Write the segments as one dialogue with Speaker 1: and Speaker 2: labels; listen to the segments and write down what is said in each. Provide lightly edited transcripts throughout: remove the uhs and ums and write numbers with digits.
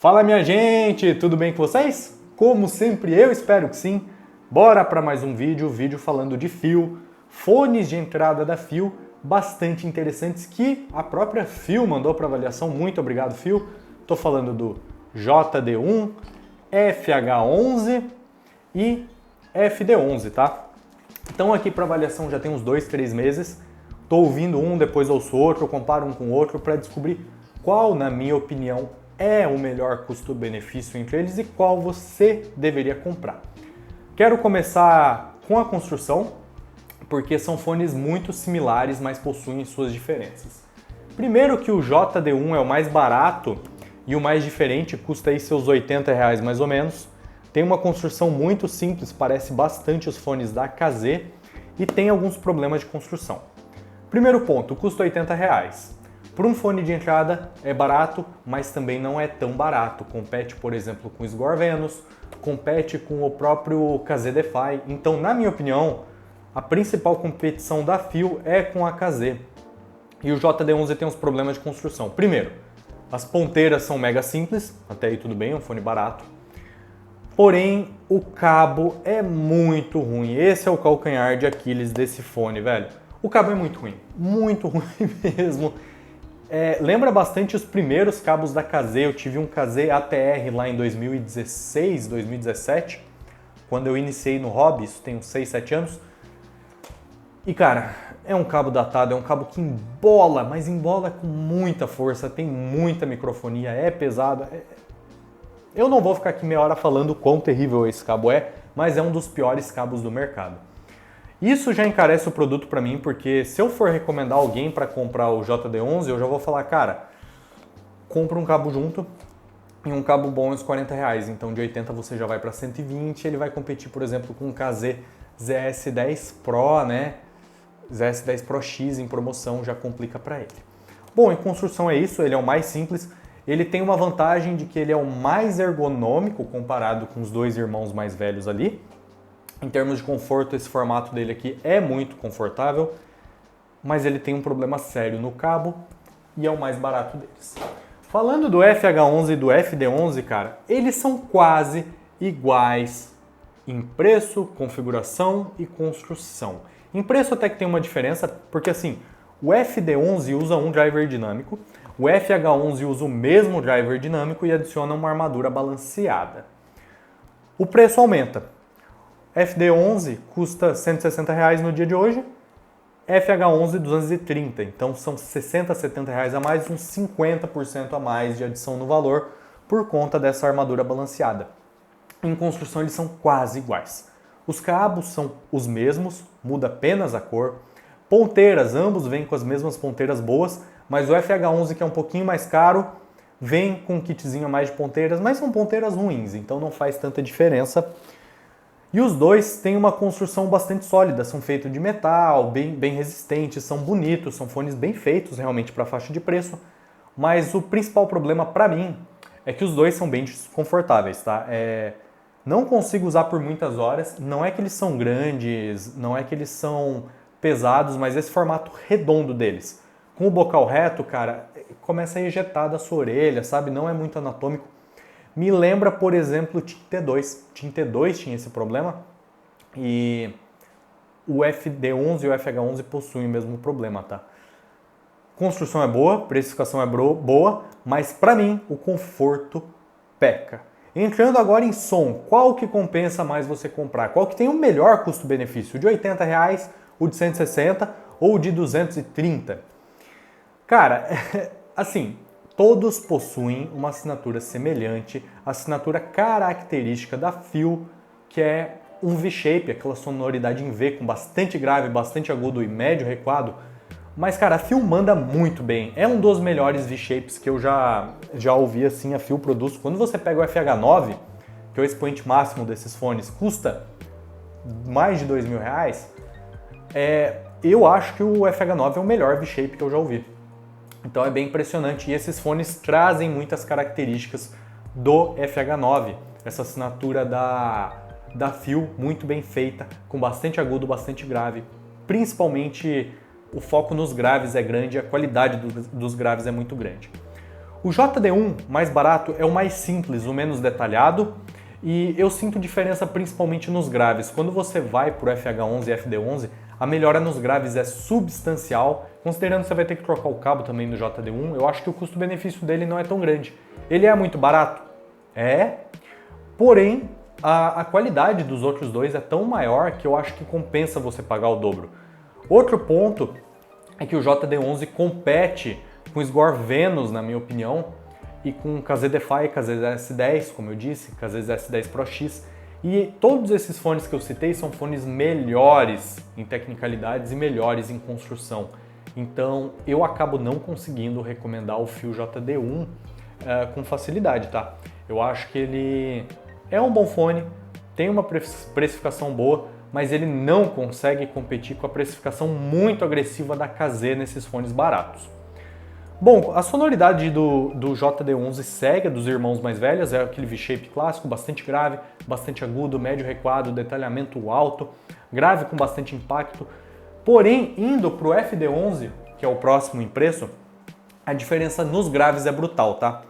Speaker 1: Fala minha gente, tudo bem com vocês? Como sempre, eu espero que sim. Bora para mais um vídeo falando de fio, fones de entrada da Fio, bastante interessantes que a própria Fio mandou para avaliação. Muito obrigado, Fio. Tô falando do JD1, FH11 e FD11, tá? Então aqui para avaliação já tem uns 2, 3 meses. Tô ouvindo um, depois ouço outro, comparo um com o outro para descobrir qual, na minha opinião, é o melhor custo-benefício entre eles e qual você deveria comprar. Quero começar com a construção, porque são fones muito similares, mas possuem suas diferenças. Primeiro que o JD1 é o mais barato e o mais diferente, custa aí seus R$80 mais ou menos. Tem uma construção muito simples, parece bastante os fones da KZ e tem alguns problemas de construção. Primeiro ponto, custa R$80. Por um fone de entrada é barato, mas também não é tão barato. Compete, por exemplo, com o Sgor Venus, compete com o próprio KZ-Defy. Então, na minha opinião, a principal competição da Fio é com a KZ. E o JD11 tem uns problemas de construção. Primeiro, as ponteiras são mega simples, até aí tudo bem, é um fone barato. Porém, o cabo é muito ruim. Esse é o calcanhar de Aquiles desse fone, velho. O cabo é muito ruim mesmo. Lembra bastante os primeiros cabos da KZ. Eu tive um KZ ATR lá em 2016, 2017, quando eu iniciei no hobby, isso tem uns 6, 7 anos. E cara, é um cabo datado, é um cabo que embola, mas embola com muita força, tem muita microfonia, é pesado. Eu não vou ficar aqui meia hora falando quão terrível esse cabo é, mas é um dos piores cabos do mercado. Isso já encarece o produto para mim, porque se eu for recomendar alguém para comprar o JD11, eu já vou falar, cara, compra um cabo junto e um cabo bom uns R$40. Então de 80 você já vai para 120, ele vai competir, por exemplo, com o KZ ZS10 Pro, né? ZS10 Pro X em promoção já complica para ele. Bom, em construção é isso, ele é o mais simples. Ele tem uma vantagem de que ele é o mais ergonômico comparado com os dois irmãos mais velhos ali. Em termos de conforto, esse formato dele aqui é muito confortável, mas ele tem um problema sério no cabo e é o mais barato deles. Falando do FH11 e do FD11, cara, eles são quase iguais em preço, configuração e construção. Em preço até que tem uma diferença, porque assim, o FD11 usa um driver dinâmico, o FH11 usa o mesmo driver dinâmico e adiciona uma armadura balanceada. O preço aumenta. FD11 custa R$160 no dia de hoje, FH11 230, então são R$60, R$70 a mais, uns 50% a mais de adição no valor por conta dessa armadura balanceada. Em construção eles são quase iguais. Os cabos são os mesmos, muda apenas a cor. Ponteiras, ambos vêm com as mesmas ponteiras boas, mas o FH11, que é um pouquinho mais caro, vem com um kitzinho a mais de ponteiras, mas são ponteiras ruins, então não faz tanta diferença. E os dois têm uma construção bastante sólida, são feitos de metal, bem resistentes, são bonitos, são fones bem feitos realmente para a faixa de preço, mas o principal problema para mim é que os dois são bem desconfortáveis, tá? Não consigo usar por muitas horas, não é que eles são grandes, não é que eles são pesados, mas esse formato redondo deles, com o bocal reto, cara, começa a ejetar da sua orelha, sabe? Não é muito anatômico. Me lembra, por exemplo, o TIM T2. O TIM T2 tinha esse problema e o FD11 e o FH11 possuem o mesmo problema, tá? Construção é boa, precificação é boa, mas para mim o conforto peca. Entrando agora em som, qual que compensa mais você comprar? Qual que tem o melhor custo-benefício? O de R$80, o de 160 ou o de 230? Cara, assim, todos possuem uma assinatura semelhante, a assinatura característica da Fio, que é um V-shape, aquela sonoridade em V com bastante grave, bastante agudo e médio recuado. Mas, cara, a Fio manda muito bem. É um dos melhores V-shapes que eu já ouvi assim a Fio produz. Quando você pega o FH9, que é o expoente máximo desses fones, custa mais de R$2.000, eu acho que o FH9 é o melhor V-shape que eu já ouvi. Então é bem impressionante e esses fones trazem muitas características do FH9, essa assinatura da Fio muito bem feita, com bastante agudo, bastante grave, principalmente o foco nos graves é grande e a qualidade dos graves é muito grande. O JD1 mais barato é o mais simples, o menos detalhado, e eu sinto diferença principalmente nos graves. Quando você vai para o FH11 e FD11, a melhora nos graves é substancial, considerando que você vai ter que trocar o cabo também do JD1, eu acho que o custo-benefício dele não é tão grande. Ele é muito barato? É, porém a qualidade dos outros dois é tão maior que eu acho que compensa você pagar o dobro. Outro ponto é que o JD11 compete com o Sgor Venus, na minha opinião, e com o KZDFi, KZS10, como eu disse, KZS10 Pro X. E todos esses fones que eu citei são fones melhores em tecnicalidades e melhores em construção. Então eu acabo não conseguindo recomendar o fio JD1 com facilidade, tá? Eu acho que ele é um bom fone, tem uma precificação boa, mas ele não consegue competir com a precificação muito agressiva da KZ nesses fones baratos. Bom, a sonoridade do JD11 segue a dos irmãos mais velhos, é aquele V-shape clássico, bastante grave, bastante agudo, médio recuado, detalhamento alto, grave com bastante impacto. Porém, indo para o FD11, que é o próximo em preço, a diferença nos graves é brutal, tá?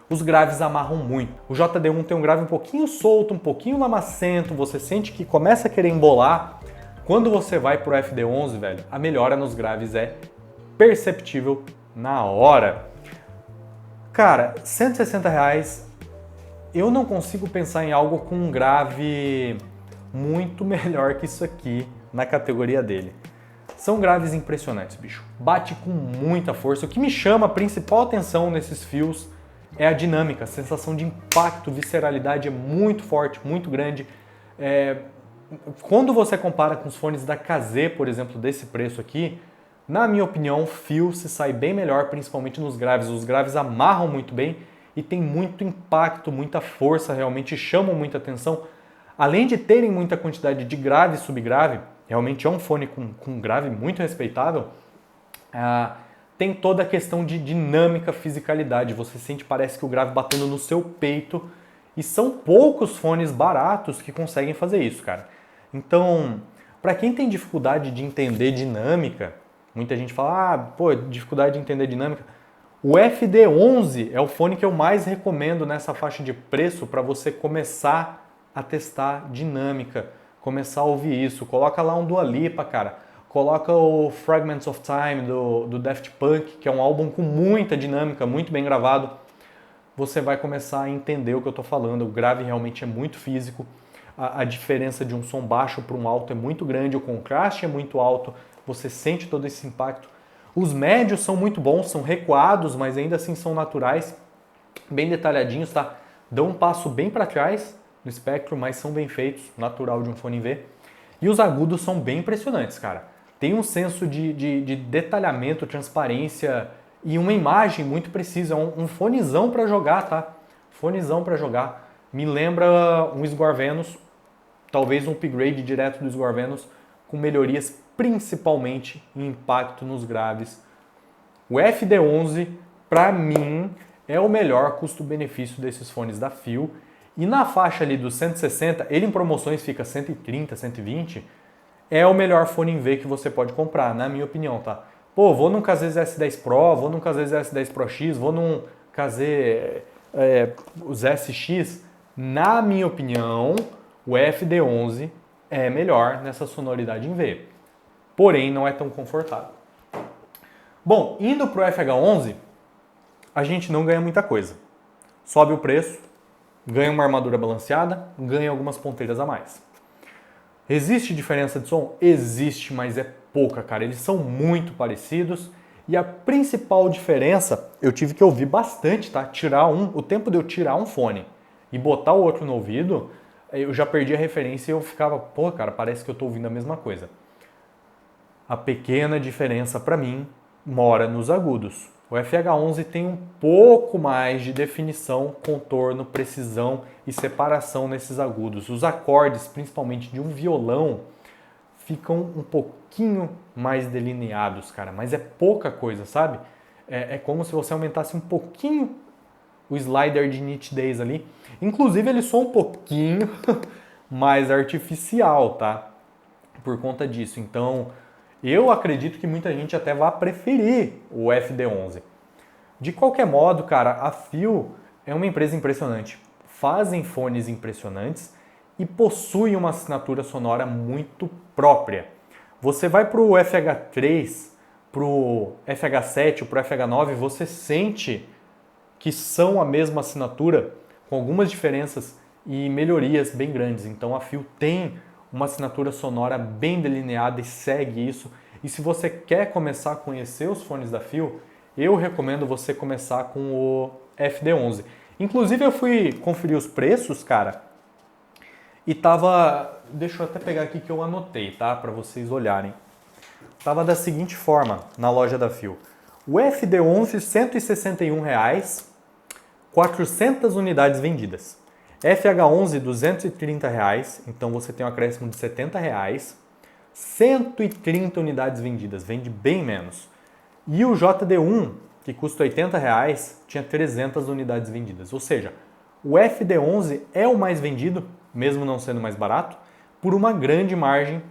Speaker 1: Os graves amarram muito. O JD1 tem um grave um pouquinho solto, um pouquinho lamacento, você sente que começa a querer embolar. Quando você vai para o FD11, velho, a melhora nos graves é perceptível na hora. Cara, R$160, eu não consigo pensar em algo com um grave muito melhor que isso aqui na categoria dele. São graves impressionantes, bicho. Bate com muita força. O que me chama a principal atenção nesses fios é a dinâmica, a sensação de impacto, visceralidade é muito forte, muito grande. Quando você compara com os fones da KZ, por exemplo, desse preço aqui, na minha opinião, o fio se sai bem melhor, principalmente nos graves. Os graves amarram muito bem e tem muito impacto, muita força, realmente chamam muita atenção. Além de terem muita quantidade de grave e subgrave, realmente é um fone com grave muito respeitável, tem toda a questão de dinâmica, fisicalidade. Você sente, parece que o grave batendo no seu peito, e são poucos fones baratos que conseguem fazer isso, cara. Então, para quem tem dificuldade de entender dinâmica, muita gente fala, dificuldade de entender dinâmica. O FD11 é o fone que eu mais recomendo nessa faixa de preço para você começar a testar dinâmica, começar a ouvir isso. Coloca lá um Dua Lipa, cara. Coloca o Fragments of Time do Daft Punk, que é um álbum com muita dinâmica, muito bem gravado. Você vai começar a entender o que eu estou falando. O grave realmente é muito físico. A diferença de um som baixo para um alto é muito grande, o contraste é muito alto. Você sente todo esse impacto. Os médios são muito bons, são recuados, mas ainda assim são naturais, bem detalhadinhos, tá? Dão um passo bem para trás no espectro, mas são bem feitos, natural de um fone V. E os agudos são bem impressionantes, cara. Tem um senso de detalhamento, transparência e uma imagem muito precisa. É um fonezão para jogar, tá? Fonezão para jogar. Me lembra um Sgor Venus, talvez um upgrade direto do Sgor Venus, com melhorias principalmente em impacto nos graves. O FD11, para mim, é o melhor custo-benefício desses fones da Phil. E na faixa ali dos 160, ele em promoções fica 130, 120, é o melhor fone em V que você pode comprar, na minha opinião, tá? Pô, vou num KZ-S10 Pro, vou num KZ-S10 Pro X, vou num KZ os SX. Na minha opinião, o FD11 é melhor nessa sonoridade em V. Porém, não é tão confortável. Bom, indo para o FH11, a gente não ganha muita coisa. Sobe o preço, ganha uma armadura balanceada, ganha algumas ponteiras a mais. Existe diferença de som? Existe, mas é pouca, cara. Eles são muito parecidos e a principal diferença, eu tive que ouvir bastante, tá? O tempo de eu tirar um fone e botar o outro no ouvido, eu já perdi a referência e eu ficava, pô, cara, parece que eu tô ouvindo a mesma coisa. A pequena diferença para mim mora nos agudos. O FH11 tem um pouco mais de definição, contorno, precisão e separação nesses agudos. Os acordes, principalmente de um violão, ficam um pouquinho mais delineados, cara, mas é pouca coisa, sabe? É como se você aumentasse um pouquinho o slider de nitidez ali. Inclusive ele soa um pouquinho mais artificial, tá? Por conta disso. Então, eu acredito que muita gente até vai preferir o FD11. De qualquer modo, cara, a Phil é uma empresa impressionante. Fazem fones impressionantes e possuem uma assinatura sonora muito própria. Você vai para o FH3, para o FH7, para o FH9, você sente que são a mesma assinatura, com algumas diferenças e melhorias bem grandes. Então a Phil tem uma assinatura sonora bem delineada e segue isso. E se você quer começar a conhecer os fones da Phil, eu recomendo você começar com o FD11. Inclusive eu fui conferir os preços, cara, e tava... Deixa eu até pegar aqui que eu anotei, tá? Para vocês olharem. Tava da seguinte forma na loja da Phil. O FD11, R$ 161, 400 unidades vendidas. FH11, R$ 230, então você tem um acréscimo de R$ 70, 130 unidades vendidas, vende bem menos. E o JD1, que custa R$ 80, tinha 300 unidades vendidas. Ou seja, o FD11 é o mais vendido, mesmo não sendo mais barato, por uma grande margem.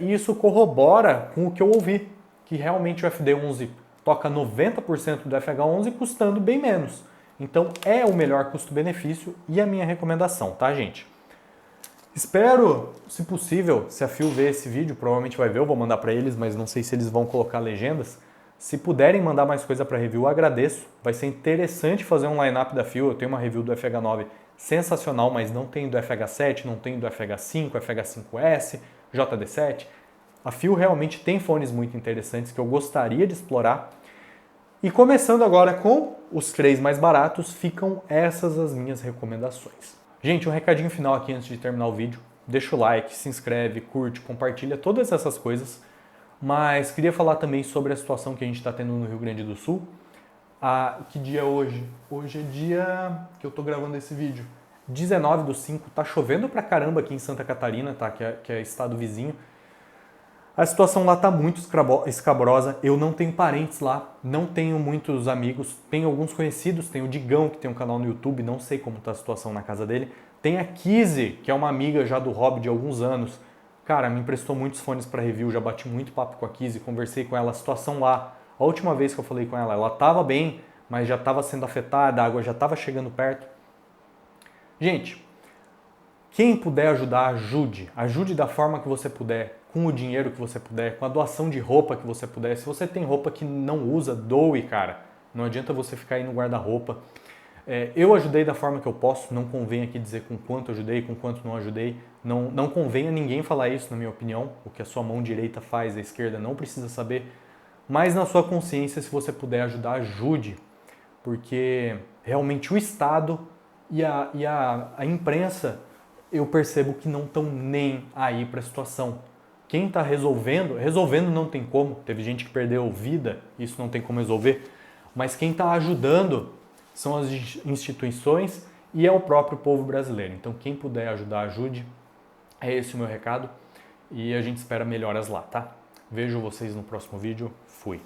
Speaker 1: E isso corrobora com o que eu ouvi, que realmente o FD11 toca 90% do FH11 custando bem menos. Então é o melhor custo-benefício e a minha recomendação, tá, gente? Espero, se possível, se a Phil ver esse vídeo, provavelmente vai ver, eu vou mandar para eles, mas não sei se eles vão colocar legendas. Se puderem mandar mais coisa para review, eu agradeço. Vai ser interessante fazer um line-up da Phil. Eu tenho uma review do FH9 sensacional, mas não tem do FH7, não tem do FH5, FH5S, JD7. A Phil realmente tem fones muito interessantes que eu gostaria de explorar. E começando agora com os 3 mais baratos, ficam essas as minhas recomendações. Gente, um recadinho final aqui antes de terminar o vídeo. Deixa o like, se inscreve, curte, compartilha, todas essas coisas. Mas queria falar também sobre a situação que a gente está tendo no Rio Grande do Sul. Que dia é hoje? Hoje é dia que eu tô gravando esse vídeo. 19/5, tá chovendo pra caramba aqui em Santa Catarina, tá? Que é estado vizinho. A situação lá tá muito escabrosa. Eu não tenho parentes lá, não tenho muitos amigos. Tenho alguns conhecidos, tem o Digão, que tem um canal no YouTube, não sei como tá a situação na casa dele. Tem a Kizzy, que é uma amiga já do hobby de alguns anos. Cara, me emprestou muitos fones para review, já bati muito papo com a Kizzy, conversei com ela, a situação lá. A última vez que eu falei com ela, ela estava bem, mas já estava sendo afetada, a água já estava chegando perto. Gente, quem puder ajudar, ajude. Ajude da forma que você puder, com o dinheiro que você puder, com a doação de roupa que você puder. Se você tem roupa que não usa, doe, cara. Não adianta você ficar aí no guarda-roupa. Eu ajudei da forma que eu posso, não convém aqui dizer com quanto ajudei, com quanto não ajudei. Não convém a ninguém falar isso, na minha opinião. O que a sua mão direita faz, a esquerda não precisa saber. Mas na sua consciência, se você puder ajudar, ajude. Porque realmente o Estado e a imprensa, eu percebo que não estão nem aí para a situação. Quem está resolvendo não tem como. Teve gente que perdeu vida, isso não tem como resolver. Mas quem está ajudando são as instituições e é o próprio povo brasileiro. Então quem puder ajudar, ajude. É esse o meu recado e a gente espera melhoras lá, tá? Vejo vocês no próximo vídeo. Fui!